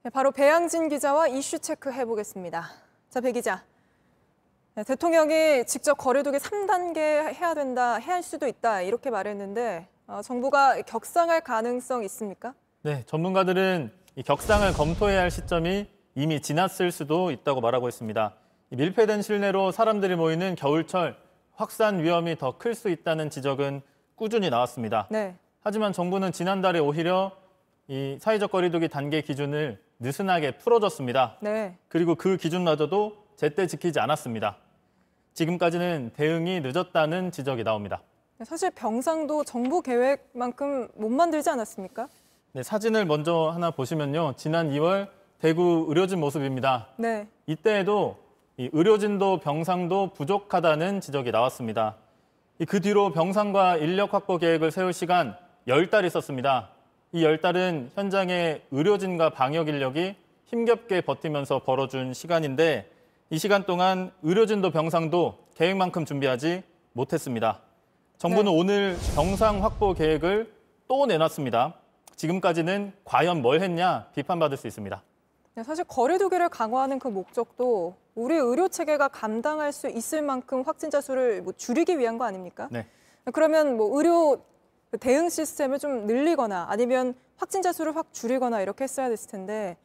네, 바로 배양진 기자와 이슈 체크 해보겠습니다. 자, 배 기자. 네, 대통령이 직접 거리두기 3단계 해야 된다, 해야 할 수도 있다 이렇게 말했는데 정부가 격상할 가능성 있습니까? 네, 전문가들은 이 격상을 검토해야 할 시점이 이미 지났을 수도 있다고 말하고 있습니다. 밀폐된 실내로 사람들이 모이는 겨울철 확산 위험이 더 클 수 있다는 지적은 꾸준히 나왔습니다. 네. 하지만 정부는 지난달에 오히려 이 사회적 거리두기 단계 기준을 느슨하게 풀어줬습니다. 네. 그리고 그 기준마저도 제때 지키지 않았습니다. 지금까지는 대응이 늦었다는 지적이 나옵니다. 사실 병상도 정부 계획만큼 못 만들지 않았습니까? 네, 사진을 먼저 하나 보시면요. 지난 2월 대구 의료진 모습입니다. 네. 이때에도 이 의료진도 병상도 부족하다는 지적이 나왔습니다. 그 뒤로 병상과 인력 확보 계획을 세울 시간 10달 있었습니다. 이 10달은 현장의 의료진과 방역 인력이 힘겹게 버티면서 벌어준 시간인데 이 시간 동안 의료진도 병상도 계획만큼 준비하지 못했습니다. 정부는 네. 오늘 병상 확보 계획을 또 내놨습니다. 지금까지는 과연 뭘 했냐 비판받을 수 있습니다. 네, 사실 거리두기를 강화하는 그 목적도 우리 의료 체계가 감당할 수 있을 만큼 확진자 수를 줄이기 위한 거 아닙니까? 네. 그러면 의료 대응 시스템을 좀 늘리거나 아니면 확진자 수를 확 줄이거나 이렇게 했어야 됐을 텐데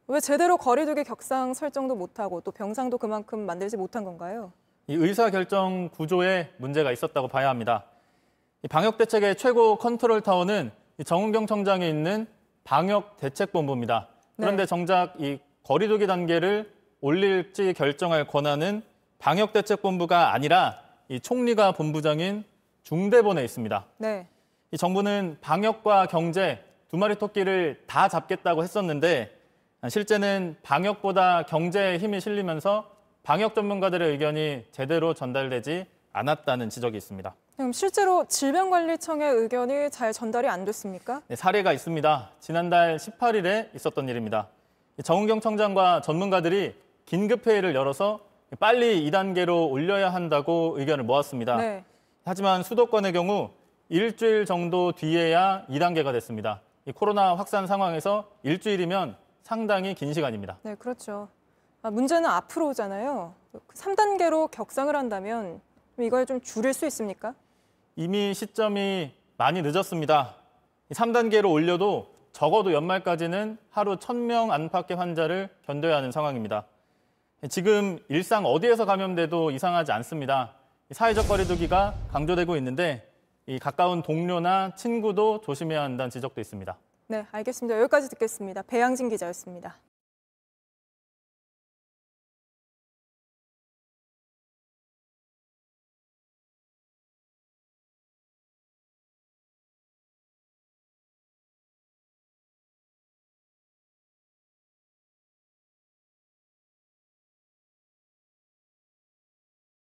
왜 제대로 거리두기 격상 설정도 못하고 또 병상도 그만큼 만들지 못한 건가요? 이 의사결정 구조에 문제가 있었다고 봐야 합니다. 이 방역대책의 최고 컨트롤 타워는 정은경 청장이 있는 방역대책본부입니다. 그런데 네. 정작 이 거리두기 단계를 올릴지 결정할 권한은 방역대책본부가 아니라 이 총리가 본부장인 중대본에 있습니다. 네. 이 정부는 방역과 경제 두 마리 토끼를 다 잡겠다고 했었는데 실제는 방역보다 경제에 힘이 실리면서 방역 전문가들의 의견이 제대로 전달되지 않았다는 지적이 있습니다. 그럼 실제로 질병관리청의 의견이 잘 전달이 안 됐습니까? 네, 사례가 있습니다. 지난달 18일에 있었던 일입니다. 정은경 청장과 전문가들이 긴급회의를 열어서 빨리 2단계로 올려야 한다고 의견을 모았습니다. 네. 하지만 수도권의 경우 일주일 정도 뒤에야 2단계가 됐습니다. 이 코로나 확산 상황에서 일주일이면 상당히 긴 시간입니다. 네, 그렇죠. 문제는 앞으로 오잖아요. 3단계로 격상을 한다면 이걸 좀 줄일 수 있습니까? 이미 시점이 많이 늦었습니다. 3단계로 올려도 적어도 연말까지는 하루 1,000명 안팎의 환자를 견뎌야 하는 상황입니다. 지금 일상 어디에서 감염돼도 이상하지 않습니다. 사회적 거리두기가 강조되고 있는데 이 가까운 동료나 친구도 조심해야 한다는 지적도 있습니다. 네, 알겠습니다. 여기까지 듣겠습니다. 배양진 기자였습니다.